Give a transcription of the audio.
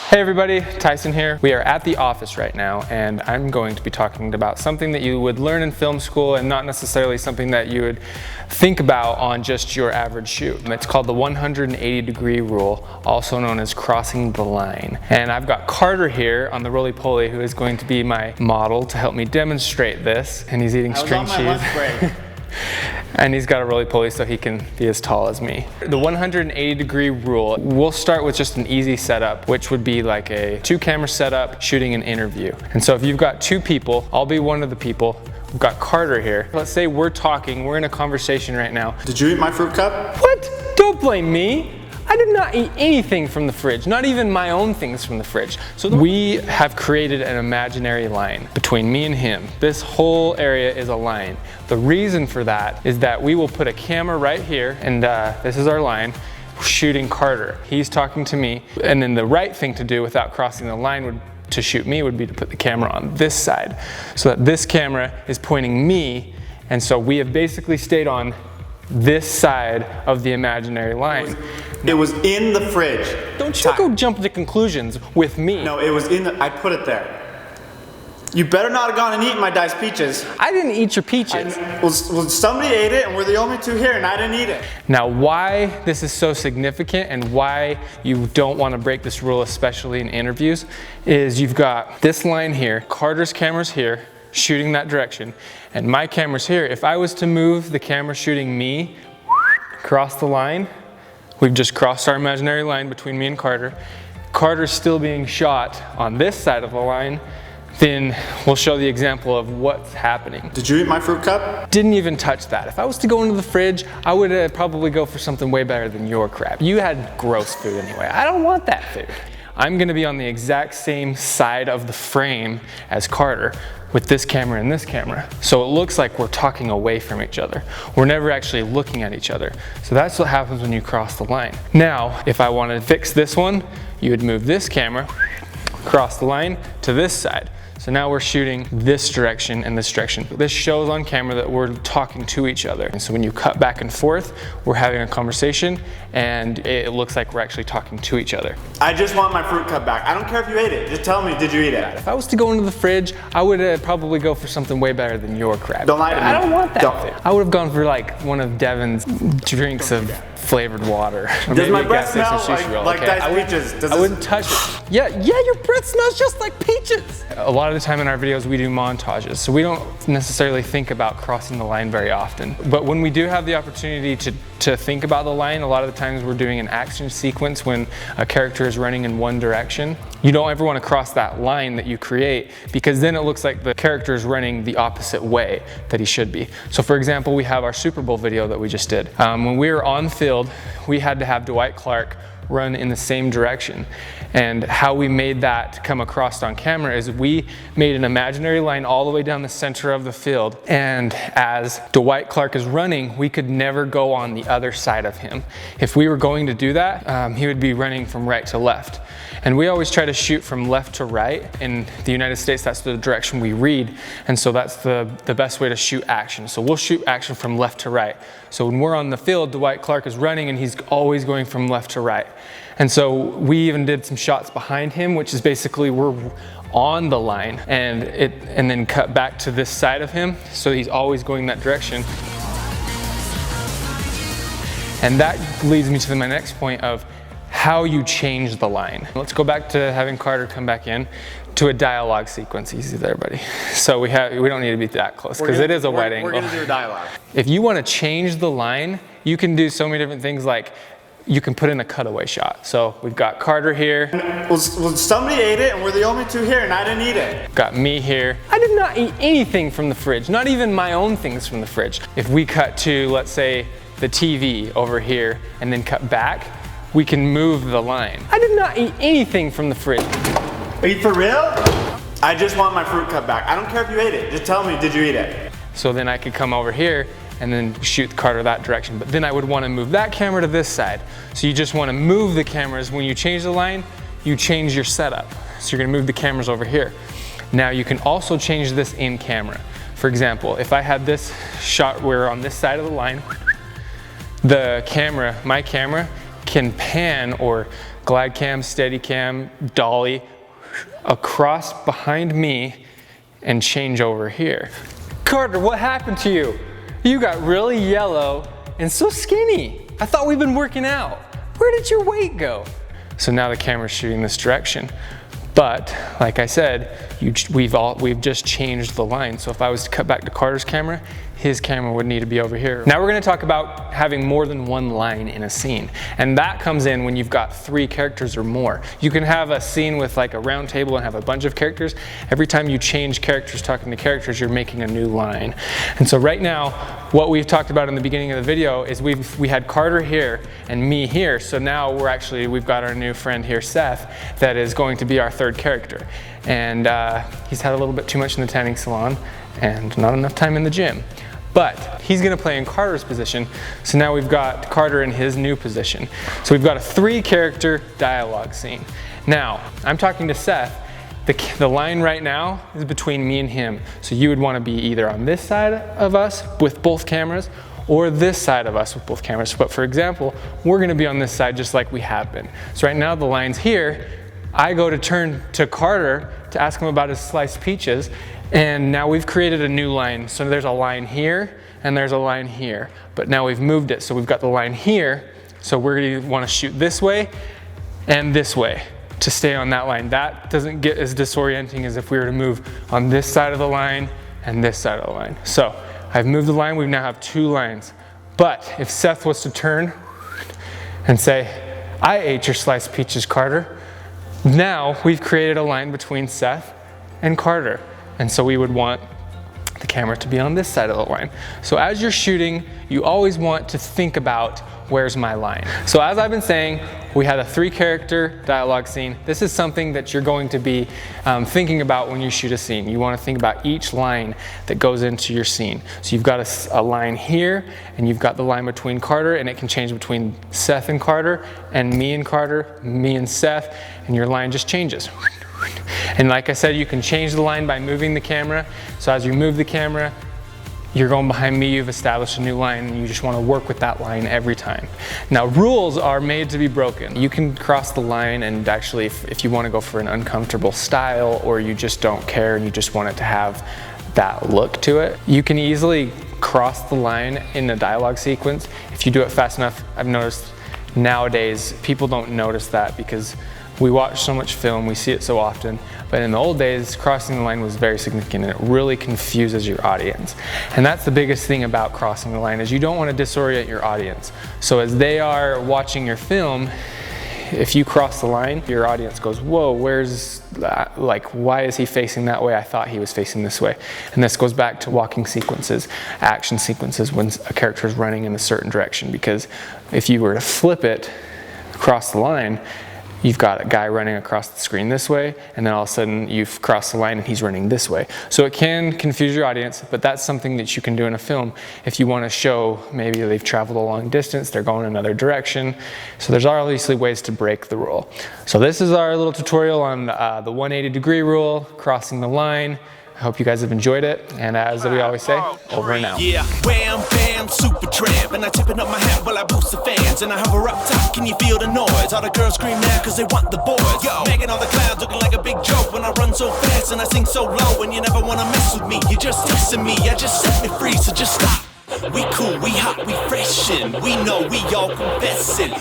Hey everybody, Tyson here. We are at the office right now and I'm going to be talking about something that you would learn in film school and not necessarily something that you would think about on just your average shoot. It's called the 180-degree rule, also known as crossing the line. And I've got Carter here on the roly-poly who is going to be my model to help me demonstrate this. And he's eating string cheese. And he's got a roly-poly so he can be as tall as me. The 180-degree rule, we'll start with just an easy setup, which would be like a 2-camera setup shooting an interview. And so if you've got 2 people, I'll be one of the people. We've got Carter here. Let's say we're talking, we're in a conversation right now. Did you eat my fruit cup? What? Don't blame me. I did not eat anything from the fridge, not even my own things from the fridge. So we have created an imaginary line between me and him. This whole area is a line. The reason for that is that we will put a camera right here, and this is our line, shooting Carter. He's talking to me, and then the right thing to do without crossing the line to shoot me would be to put the camera on this side, so that this camera is pointing me, and so we have basically stayed on this side of the imaginary line. It was in the fridge. Don't you go jump to conclusions with me. No, it was in the, I put it there. You better not have gone and eaten my diced peaches. I didn't eat your peaches. Well, somebody ate it and we're the only 2 here and I didn't eat it. Now why this is so significant and why you don't want to break this rule, especially in interviews, is you've got this line here, Carter's camera's here, shooting that direction, and my camera's here. If I was to move the camera shooting me across the line, we've just crossed our imaginary line between me and Carter. Carter's still being shot on this side of the line, then we'll show the example of what's happening. Did you eat my fruit cup? Didn't even touch that. If I was to go into the fridge, I would probably go for something way better than your crap. You had gross food anyway. I don't want that food. I'm gonna be on the exact same side of the frame as Carter with this camera and this camera. So it looks like we're talking away from each other. We're never actually looking at each other. So that's what happens when you cross the line. Now, if I wanted to fix this one, you would move this camera, cross the line to this side. So now we're shooting this direction and this direction. This shows on camera that we're talking to each other. And so when you cut back and forth, we're having a conversation and it looks like we're actually talking to each other. I just want my fruit cup back. I don't care if you ate it. Just tell me, did you eat it? If I was to go into the fridge, I would probably go for something way better than your crap. Don't lie to me. I don't want that food. I would have gone for like one of Devin's drinks of flavored water. Does my breath smell like diced peaches? I wouldn't touch it. Yeah, your breath smells just like peaches. A lot of the time in our videos we do montages, so we don't necessarily think about crossing the line very often. But when we do have the opportunity to think about the line, a lot of the times we're doing an action sequence when a character is running in one direction. You don't ever want to cross that line that you create because then it looks like the character is running the opposite way that he should be. So for example, we have our Super Bowl video that we just did. When we were on field, we had to have Dwight Clark run in the same direction. And how we made that come across on camera is we made an imaginary line all the way down the center of the field. And as Dwight Clark is running, we could never go on the other side of him. If we were going to do that, he would be running from right to left. And we always try to shoot from left to right. In the United States, that's the direction we read. And so that's the best way to shoot action. So we'll shoot action from left to right. So when we're on the field, Dwight Clark is running and he's always going from left to right. And so we even did some shots behind him, which is basically we're on the line and then cut back to this side of him. So he's always going that direction. And that leads me to my next point of how you change the line. Let's go back to having Carter come back in to a dialogue sequence. Easy there, buddy. So we don't need to be that close because it is a wide angle. We're gonna do a dialogue. If you want to change the line, you can do so many different things, like you can put in a cutaway shot. So we've got Carter here. Well, somebody ate it and we're the only 2 here and I didn't eat it. Got me here. I did not eat anything from the fridge, not even my own things from the fridge. If we cut to, let's say, the TV over here and then cut back, we can move the line. I did not eat anything from the fridge. Are you for real? I just want my fruit cup back. I don't care if you ate it. Just tell me, did you eat it? So then I could come over here and then shoot Carter that direction. But then I would want to move that camera to this side. So you just want to move the cameras. When you change the line, you change your setup. So you're going to move the cameras over here. Now you can also change this in camera. For example, if I had this shot where on this side of the line, the camera, my camera, can pan or Glidecam, Steadicam, dolly across behind me and change over here. Carter, what happened to you? You got really yellow and so skinny. I thought we'd been working out. Where did your weight go? So now the camera's shooting this direction. But like I said, we've just changed the line. So if I was to cut back to Carter's camera, his camera would need to be over here. Now we're gonna talk about having more than one line in a scene. And that comes in when you've got 3 characters or more. You can have a scene with like a round table and have a bunch of characters. Every time you change characters, talking to characters, you're making a new line. And so right now, what we've talked about in the beginning of the video is we had Carter here and me here. So now we've got our new friend here, Seth, that is going to be our 3rd character. And he's had a little bit too much in the tanning salon and not enough time in the gym. But he's gonna play in Carter's position. So now we've got Carter in his new position. So we've got a 3-character dialogue scene. Now, I'm talking to Seth. The line right now is between me and him. So you would wanna be either on this side of us with both cameras or this side of us with both cameras. But for example, we're gonna be on this side just like we have been. So right now the line's here. I go to turn to Carter to ask him about his sliced peaches, and now we've created a new line. So there's a line here and there's a line here, but now we've moved it. So we've got the line here. So we're gonna wanna shoot this way and this way to stay on that line. That doesn't get as disorienting as if we were to move on this side of the line and this side of the line. So I've moved the line, we now have 2 lines. But if Seth was to turn and say, I ate your sliced peaches, Carter, now we've created a line between Seth and Carter. And so we would want the camera to be on this side of the line. So as you're shooting, you always want to think about, where's my line? So as I've been saying, we had a 3-character dialogue scene. This is something that you're going to be thinking about when you shoot a scene. You want to think about each line that goes into your scene. So you've got a line here, and you've got the line between Carter, and it can change between Seth and Carter, and me and Carter, me and Seth, and your line just changes. And like I said, you can change the line by moving the camera. So as you move the camera, you're going behind me, you've established a new line, and you just want to work with that line every time. Now, rules are made to be broken. You can cross the line, and actually, if you want to go for an uncomfortable style, or you just don't care and you just want it to have that look to it, you can easily cross the line in a dialogue sequence. If you do it fast enough, I've noticed nowadays people don't notice that because we watch so much film, we see it so often, but in the old days, crossing the line was very significant and it really confuses your audience. And that's the biggest thing about crossing the line, is you don't want to disorient your audience. So as they are watching your film, if you cross the line, your audience goes, whoa, where's that? Like, why is he facing that way? I thought he was facing this way. And this goes back to walking sequences, action sequences, when a character is running in a certain direction, because if you were to flip it across the line, you've got a guy running across the screen this way, and then all of a sudden you've crossed the line and he's running this way. So it can confuse your audience, but that's something that you can do in a film if you want to show maybe they've traveled a long distance, they're going another direction. So there's obviously ways to break the rule. So this is our little tutorial on the 180-degree rule, crossing the line. I hope you guys have enjoyed it, and as we always say, over and out. Yeah, wham, bam, super tramp, and I tipping up my hat while I boost the fans, and I hover up top, can you feel the noise? All the girls scream now cause they want the boys. Yo, making all the clouds looking like a big joke when I run so fast and I sing so low, and you never wanna mess with me. You're just testing me, I just set me free, so just stop. We cool, we hot, we freshin', we know we all confessin'.